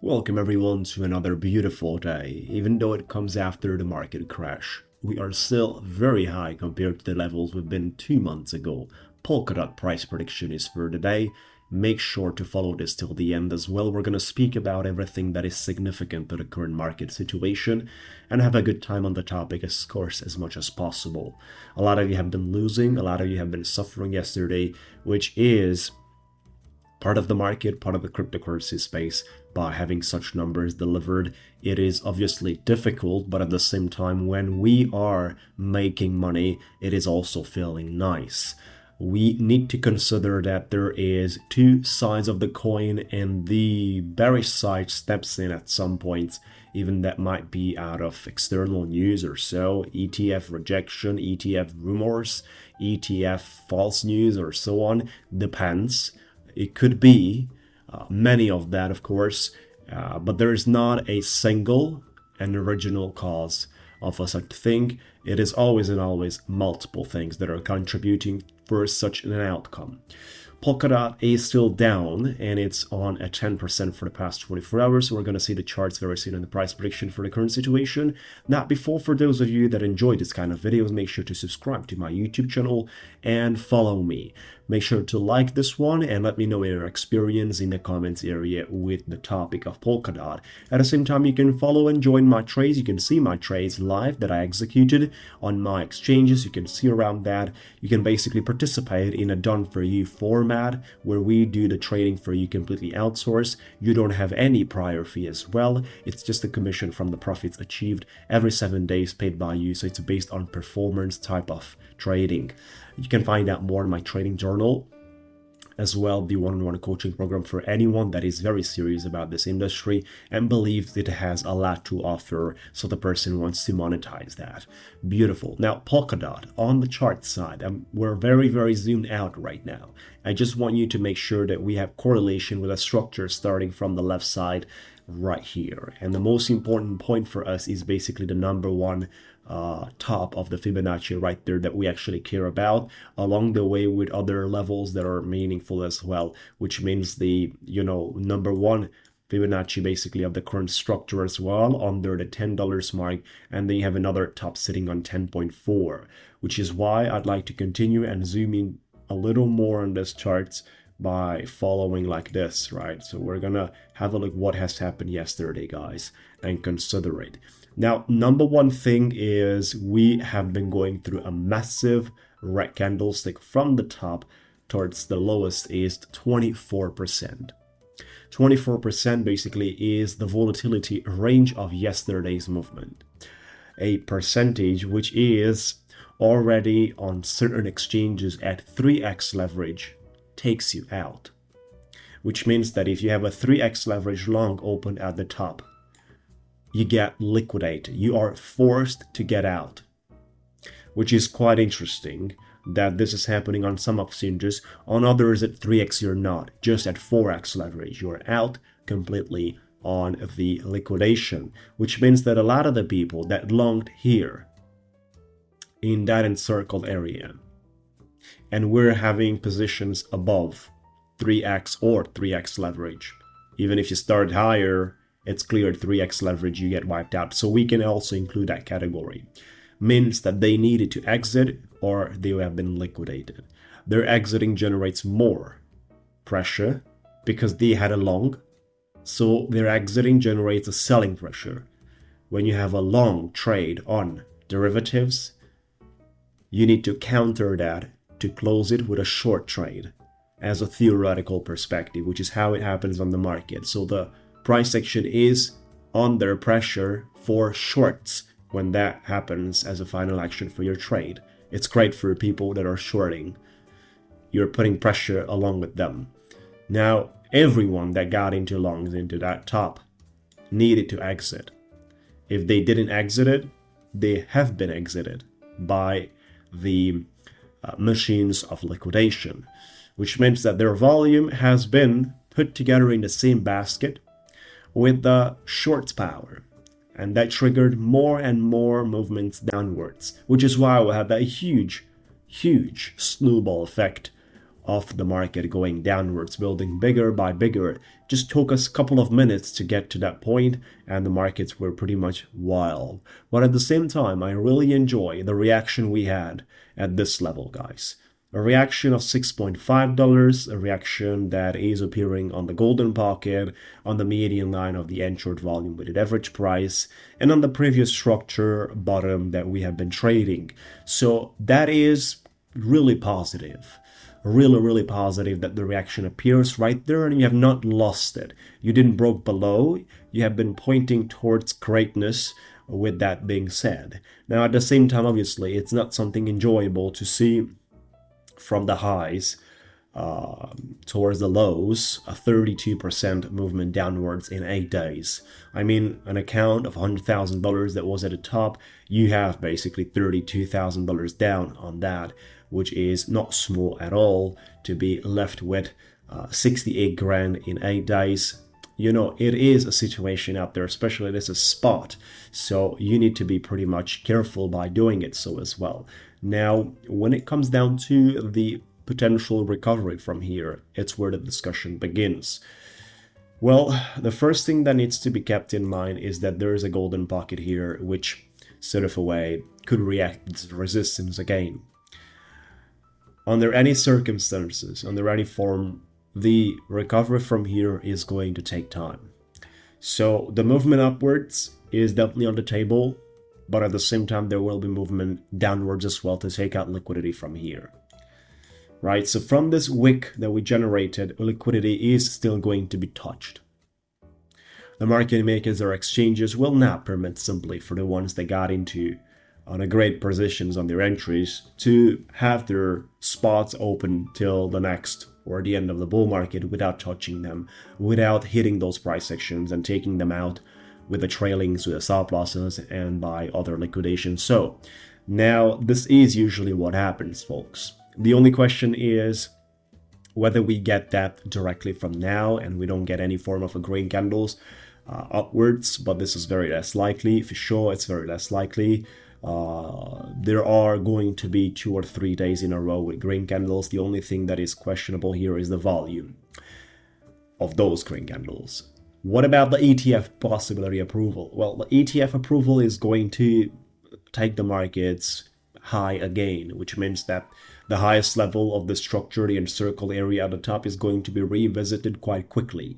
Welcome everyone to another beautiful day. Even though it comes after the market crash, we are still very high compared to the levels we've been 2 months ago. Polkadot price prediction is for today. Make sure to follow this till the end as well. We're going to speak about everything that is significant to the current market situation and have a good time on the topic, of course, as much as possible. A lot of you have been losing, a lot of you have been suffering yesterday, which is part of the market, part of the cryptocurrency space. By having such numbers delivered, it is obviously difficult, but at the same time, when we are making money, it is also feeling nice. We need to consider that there is two sides of the coin, and the bearish side steps in at some points. Even that might be out of external news or so, ETF rejection, ETF rumors, ETF false news, or so on. Depends. It could be many of that, of course, but there is not a single and original cause of a such thing. It is always and always multiple things that are contributing for such an outcome. Polkadot is still down, and it's on a 10% for the past 24 hours. So we're going to see the charts very soon in the price prediction for the current situation. Now, before, for those of you that enjoy this kind of videos, make sure to subscribe to my YouTube channel and follow me. Make sure to like this one and let me know your experience in the comments area with the topic of Polkadot. At the same time, you can follow and join my trades. You can see my trades live that I executed on my exchanges. You can see around that. You can basically participate in a done-for-you format where we do the trading for you completely outsourced. You don't have any prior fee as well. It's just a commission from the profits achieved every 7 days paid by you. So it's based on performance type of trading. You can find out more in my trading journal, as well the one-on-one coaching program for anyone that is very serious about this industry and believes it has a lot to offer, so the person wants to monetize that. Beautiful. Now, Polkadot on the chart side, we're very zoomed out right now. I just want you to make sure that we have correlation with a structure starting from the left side right here. And the most important point for us is basically the number one top of the Fibonacci right there that we actually care about, along the way with other levels that are meaningful as well, which means the number one Fibonacci basically of the current structure as well under the $10 mark, and then you have another top sitting on 10.4, which is why I'd like to continue and zoom in a little more on this charts by following like this, right? So we're gonna have a look what has happened yesterday, guys, and consider it. Now, number one thing is we have been going through a massive red candlestick from the top towards the lowest is 24%. 24% basically is the volatility range of yesterday's movement. A percentage which is already on certain exchanges at 3x leverage takes you out, which means that if you have a 3x leverage long open at the top, you get liquidated. You are forced to get out, which is quite interesting that this is happening on some exchanges. On others at 3x you're not, just at 4x leverage you're out completely on the liquidation, which means that a lot of the people that longed here in that encircled area, and we're having positions above 3x or 3x leverage. Even if you start higher, it's clear 3x leverage, you get wiped out. So we can also include that category. Means that they needed to exit or they have been liquidated. Their exiting generates more pressure because they had a long. So their exiting generates a selling pressure. When you have a long trade on derivatives, you need to counter that to close it with a short trade as a theoretical perspective, which is how it happens on the market. So the price action is under pressure for shorts when that happens as a final action for your trade. It's great for people that are shorting. You're putting pressure along with them. Now, everyone that got into longs into that top needed to exit. If they didn't exit it, they have been exited by the machines of liquidation, which means that their volume has been put together in the same basket with the short power, and that triggered more and more movements downwards, which is why we have that huge snowball effect of the market going downwards, building bigger by bigger. Just took us a couple of minutes to get to that point, and the markets were pretty much wild. But at the same time, I really enjoy the reaction we had at this level, guys. A reaction of $6.5, a reaction that is appearing on the golden pocket, on the median line of the end short volume weighted average price, and on the previous structure bottom that we have been trading. So that is really positive. Really positive that the reaction appears right there and you have not lost it. You didn't broke below, you have been pointing towards greatness. With that being said, now at the same time, obviously it's not something enjoyable to see from the highs towards the lows, a 32% movement downwards in 8 days. I mean, an account of $100,000 that was at the top, you have basically $32,000 down on that, which is not small at all. To be left with 68 grand in 8 days, you know, it is a situation out there, especially this is spot, so you need to be pretty much careful by doing it so as well. Now, when it comes down to the potential recovery from here, it's where the discussion begins. Well, the first thing that needs to be kept in mind is that there is a golden pocket here, which sort of a way could react to resistance again. Under any circumstances, under any form, the recovery from here is going to take time. So the movement upwards is definitely on the table, but at the same time there will be movement downwards as well to take out liquidity from here. Right, so from this wick that we generated, liquidity is still going to be touched. The market makers or exchanges will not permit simply for the ones that got into on a great positions on their entries to have their spots open till the next or the end of the bull market without touching them, without hitting those price sections and taking them out with the trailings, with the stop losses, and by other liquidations. So now this is usually what happens, folks. The only question is whether we get that directly from now and we don't get any form of a green candles upwards, but this is very less likely. For sure, it's very less likely. There are going to be 2 or 3 days in a row with green candles. The only thing that is questionable here is the volume of those green candles. What about the ETF possibility approval? Well, the ETF approval is going to take the markets high again, which means that the highest level of the structure, the encircled area at the top, is going to be revisited quite quickly.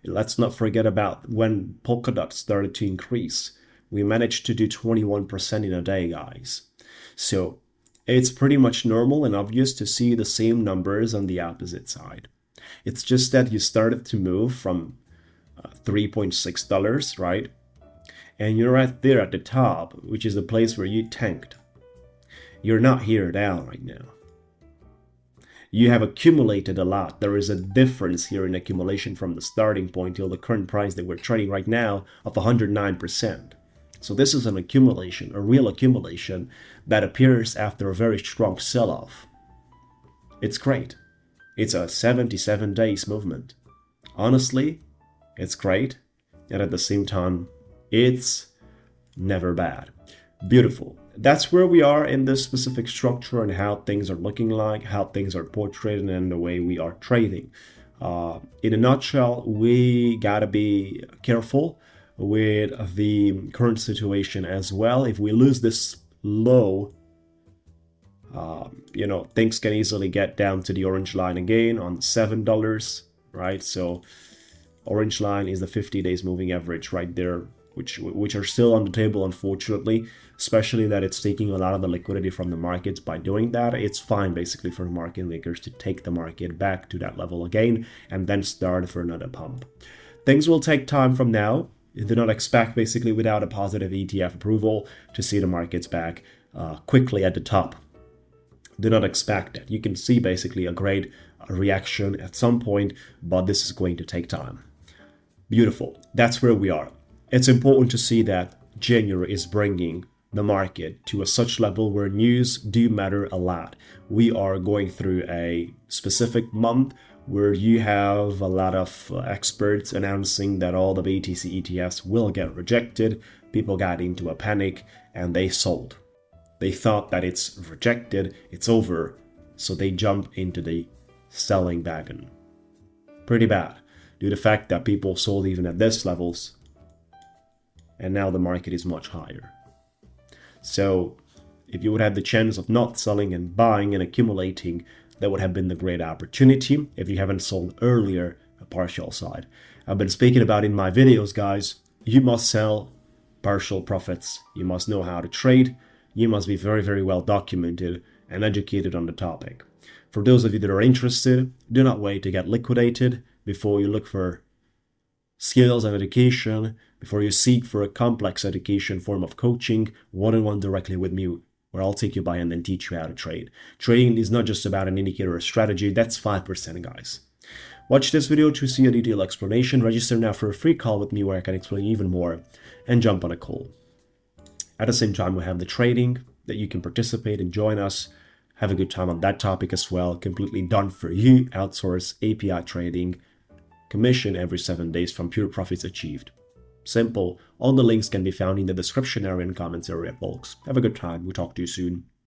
Let's not forget about when Polkadot started to increase. We managed to do 21% in a day, guys. So it's pretty much normal and obvious to see the same numbers on the opposite side. It's just that you started to move from $3.6, right? And you're right there at the top, which is the place where you tanked. You're not here now right now. You have accumulated a lot. There is a difference here in accumulation from the starting point till the current price that we're trading right now of 109%. So this is an accumulation, a real accumulation that appears after a very strong sell-off. It's great. It's a 77 days movement. Honestly, it's great. And at the same time, it's never bad. Beautiful. That's where we are in this specific structure and how things are looking like, how things are portrayed, and the way we are trading. In a nutshell, we gotta be careful with the current situation as well. If we lose this low, things can easily get down to the orange line again on $7, right? So orange line is the 50 days moving average right there, which are still on the table, unfortunately, especially that it's taking a lot of the liquidity from the markets. By doing that, it's fine basically for market makers to take the market back to that level again and then start for another pump. Things will take time from now. Do not expect basically without a positive ETF approval to see the markets back quickly at the top. Do not expect that. You can see basically a great reaction at some point, but this is going to take time. Beautiful. That's where we are. It's important to see that January is bringing the market to a such level where news do matter a lot. We are going through a specific month where you have a lot of experts announcing that all the BTC ETFs will get rejected. People got into a panic and they sold. They thought that it's rejected, it's over, so they jump into the selling back in. Pretty bad, due to the fact that people sold even at this levels, and now the market is much higher. So if you would have the chance of not selling and buying and accumulating, that would have been the great opportunity if you haven't sold earlier a partial side. I've been speaking about in my videos, guys, you must sell partial profits. You must know how to trade. You must be very, very well documented and educated on the topic. For those of you that are interested, do not wait to get liquidated before you look for skills and education, before you seek for a complex education form of coaching, one-on-one directly with me, where I'll take you by and then teach you how to trade. Trading is not just about an indicator or strategy, that's 5%, guys. Watch this video to see a detailed explanation. Register now for a free call with me where I can explain even more, and jump on a call. At the same time, we have the trading that you can participate and join us. Have a good time on that topic as well. Completely done for you. Outsource API trading. Commission every 7 days from pure profits achieved. Simple. All the links can be found in the description area and comments area, folks. Have a good time. We'll talk to you soon.